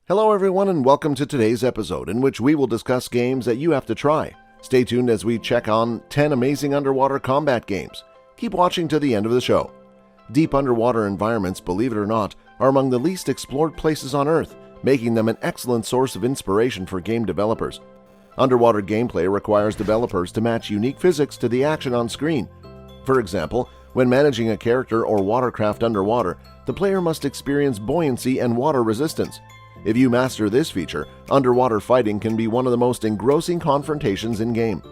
Hello everyone and welcome to today's episode in which we will discuss games that you have to try. Stay tuned as we check on 10 amazing underwater combat games. Keep watching to the end of the show. Deep underwater environments, believe it or not, are among the least explored places on Earth, making them an excellent source of inspiration for game developers. Underwater gameplay requires developers to match unique physics to the action on screen. For example, when managing a character or watercraft underwater, the player must experience buoyancy and water resistance. If you master this feature, underwater fighting can be one of the most engrossing confrontations in-game.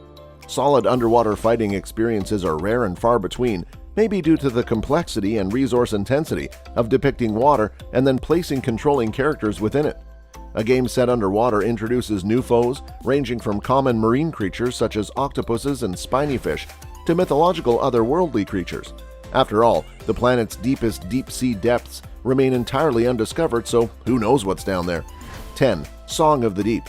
Solid underwater fighting experiences are rare and far between, maybe due to the complexity and resource intensity of depicting water and then placing controlling characters within it. A game set underwater introduces new foes, ranging from common marine creatures such as octopuses and spiny fish to mythological otherworldly creatures. After all, the planet's deepest deep-sea depths remain entirely undiscovered, so who knows what's down there. 10. Song of the Deep.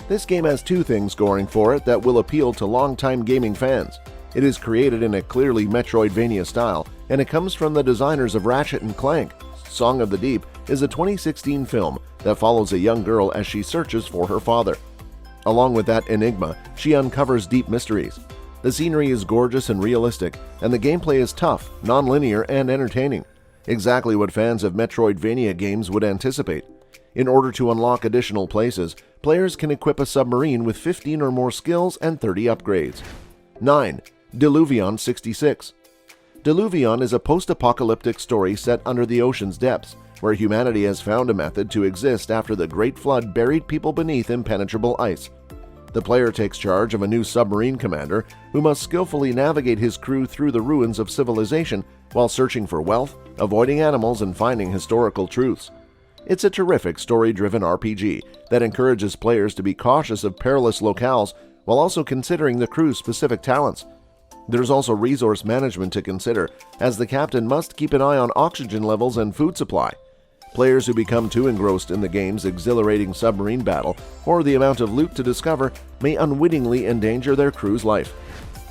This game has two things going for it that will appeal to longtime gaming fans. It is created in a clearly Metroidvania style, and it comes from the designers of Ratchet & Clank. Song of the Deep is a 2016 film that follows a young girl as she searches for her father. Along with that enigma, she uncovers deep mysteries. The scenery is gorgeous and realistic, and the gameplay is tough, non-linear, and entertaining. Exactly what fans of Metroidvania games would anticipate. In order to unlock additional places, players can equip a submarine with 15 or more skills and 30 upgrades. 9. Deluvion 66. Deluvion is a post-apocalyptic story set under the ocean's depths, where humanity has found a method to exist after the Great Flood buried people beneath impenetrable ice. The player takes charge of a new submarine commander who must skillfully navigate his crew through the ruins of civilization while searching for wealth, avoiding animals, and finding historical truths. It's a terrific story-driven RPG that encourages players to be cautious of perilous locales while also considering the crew's specific talents. There's also resource management to consider, as the captain must keep an eye on oxygen levels and food supply. Players who become too engrossed in the game's exhilarating submarine battle or the amount of loot to discover may unwittingly endanger their crew's life.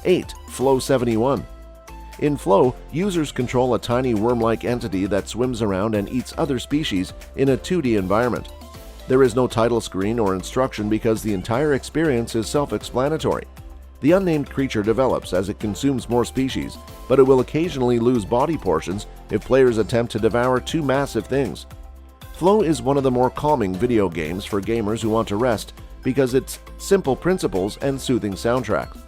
8. Flow 71. In Flow, users control a tiny worm-like entity that swims around and eats other species in a 2D environment. There is no title screen or instruction because the entire experience is self-explanatory. The unnamed creature develops as it consumes more species, but it will occasionally lose body portions if players attempt to devour too massive things. Flow is one of the more calming video games for gamers who want to rest because it's simple principles and soothing soundtracks.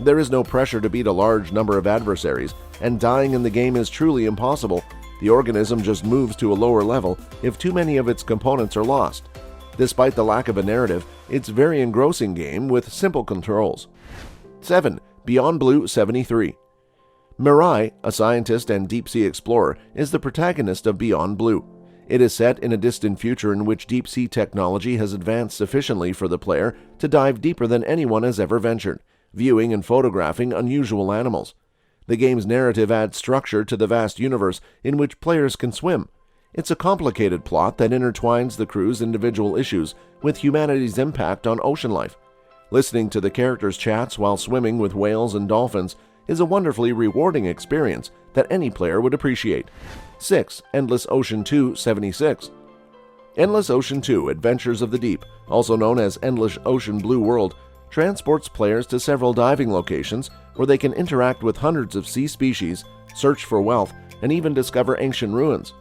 There is no pressure to beat a large number of adversaries, and dying in the game is truly impossible. The organism just moves to a lower level if too many of its components are lost. Despite the lack of a narrative, it's a very engrossing game with simple controls. 7. Beyond Blue 73. Mirai, a scientist and deep-sea explorer, is the protagonist of Beyond Blue. It is set in a distant future in which deep-sea technology has advanced sufficiently for the player to dive deeper than anyone has ever ventured, viewing and photographing unusual animals. The game's narrative adds structure to the vast universe in which players can swim. It's a complicated plot that intertwines the crew's individual issues with humanity's impact on ocean life. Listening to the characters' chats while swimming with whales and dolphins is a wonderfully rewarding experience that any player would appreciate. 6. Endless Ocean 2 76. Endless Ocean 2 Adventures of the Deep, also known as Endless Ocean Blue World, transports players to several diving locations where they can interact with hundreds of sea species, search for wealth, and even discover ancient ruins.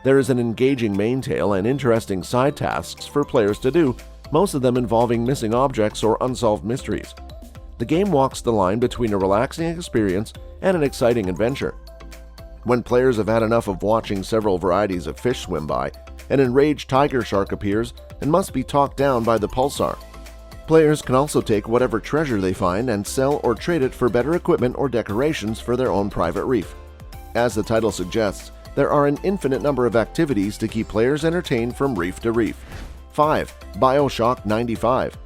There is an engaging main tale and interesting side tasks for players to do, most of them involving missing objects or unsolved mysteries. The game walks the line between a relaxing experience and an exciting adventure. When players have had enough of watching several varieties of fish swim by, an enraged tiger shark appears and must be talked down by the pulsar. Players can also take whatever treasure they find and sell or trade it for better equipment or decorations for their own private reef. As the title suggests, there are an infinite number of activities to keep players entertained from reef to reef. 5. Bioshock 95.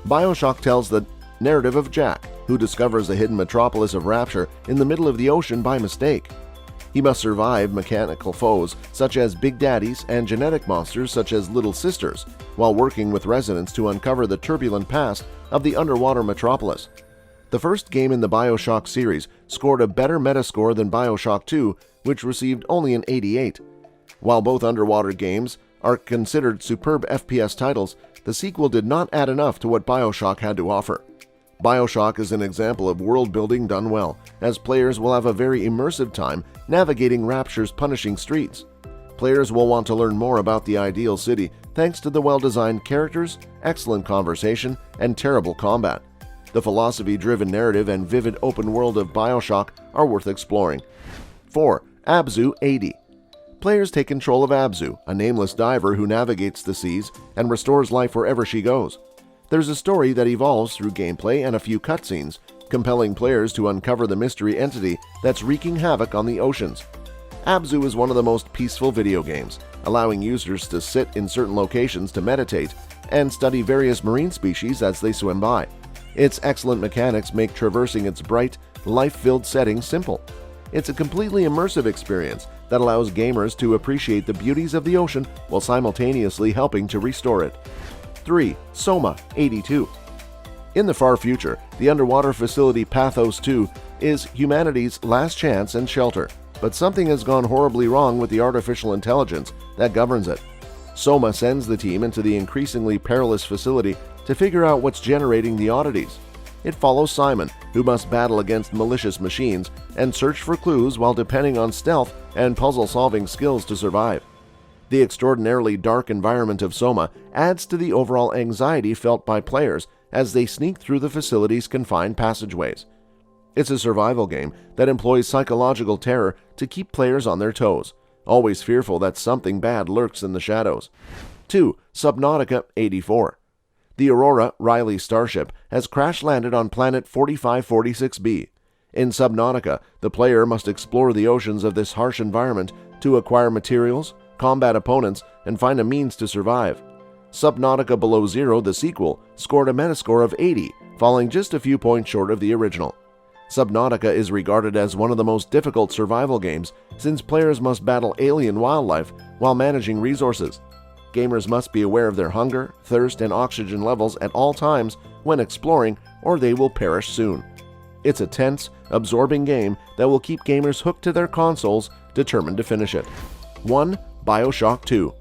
Bioshock tells the narrative of Jack, who discovers the hidden metropolis of Rapture in the middle of the ocean by mistake. He must survive mechanical foes such as Big Daddies and genetic monsters such as Little Sisters, while working with residents to uncover the turbulent past of the underwater metropolis. The first game in the Bioshock series scored a better Metascore than Bioshock II, which received only an 88. While both underwater games are considered superb FPS titles, the sequel did not add enough to what Bioshock had to offer. Bioshock is an example of world building done well, as players will have a very immersive time navigating Rapture's punishing streets. Players will want to learn more about the ideal city thanks to the well-designed characters, excellent conversation, and terrible combat. The philosophy-driven narrative and vivid open world of Bioshock are worth exploring. 4. Abzu 80. Players take control of Abzu, a nameless diver who navigates the seas and restores life wherever she goes. There's a story that evolves through gameplay and a few cutscenes, compelling players to uncover the mystery entity that's wreaking havoc on the oceans. Abzu is one of the most peaceful video games, allowing users to sit in certain locations to meditate and study various marine species as they swim by. Its excellent mechanics make traversing its bright, life-filled setting simple. It's a completely immersive experience that allows gamers to appreciate the beauties of the ocean while simultaneously helping to restore it. 3. Soma 82. In the far future, the underwater facility Pathos 2 is humanity's last chance and shelter, but something has gone horribly wrong with the artificial intelligence that governs it. Soma sends the team into the increasingly perilous facility to figure out what's generating the oddities. It follows Simon, who must battle against malicious machines and search for clues while depending on stealth and puzzle-solving skills to survive. The extraordinarily dark environment of Soma adds to the overall anxiety felt by players as they sneak through the facility's confined passageways. It's a survival game that employs psychological terror to keep players on their toes, always fearful that something bad lurks in the shadows. 2. Subnautica 84. The Aurora Riley starship has crash-landed on planet 4546b. In Subnautica, the player must explore the oceans of this harsh environment to acquire materials, combat opponents, and find a means to survive. Subnautica Below Zero, the sequel, scored a Metascore of 80, falling just a few points short of the original. Subnautica is regarded as one of the most difficult survival games since players must battle alien wildlife while managing resources. Gamers must be aware of their hunger, thirst, and oxygen levels at all times when exploring, or they will perish soon. It's a tense, absorbing game that will keep gamers hooked to their consoles, determined to finish it. 1. Bioshock II.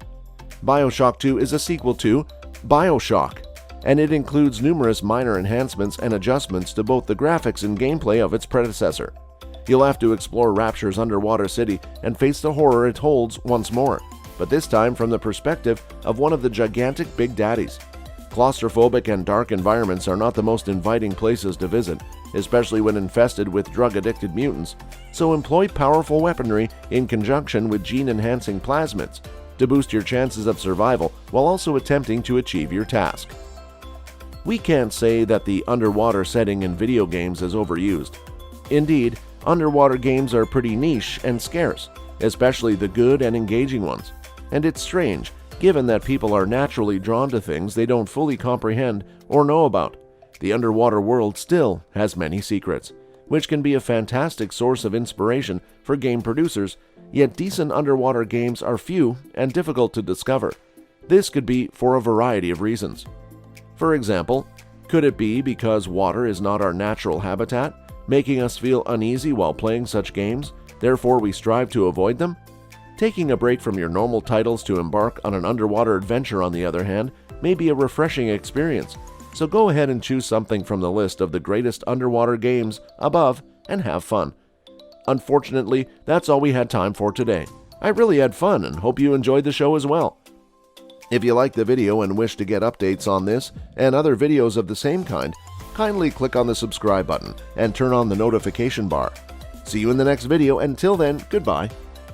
Bioshock 2 is a sequel to Bioshock, and it includes numerous minor enhancements and adjustments to both the graphics and gameplay of its predecessor. You'll have to explore Rapture's underwater city and face the horror it holds once more, but this time from the perspective of one of the gigantic Big Daddies. Claustrophobic and dark environments are not the most inviting places to visit, especially when infested with drug-addicted mutants, so employ powerful weaponry in conjunction with gene-enhancing plasmids to boost your chances of survival while also attempting to achieve your task. We can't say that the underwater setting in video games is overused. Indeed, underwater games are pretty niche and scarce, especially the good and engaging ones. And it's strange, given that people are naturally drawn to things they don't fully comprehend or know about. The underwater world still has many secrets, which can be a fantastic source of inspiration for game producers, yet decent underwater games are few and difficult to discover. This could be for a variety of reasons. For example, could it be because water is not our natural habitat, making us feel uneasy while playing such games, therefore we strive to avoid them? Taking a break from your normal titles to embark on an underwater adventure, on the other hand, may be a refreshing experience, so go ahead and choose something from the list of the greatest underwater games above and have fun. Unfortunately, that's all we had time for today. I really had fun and hope you enjoyed the show as well. If you liked the video and wish to get updates on this and other videos of the same kind, kindly click on the subscribe button and turn on the notification bar. See you in the next video. Until then, goodbye.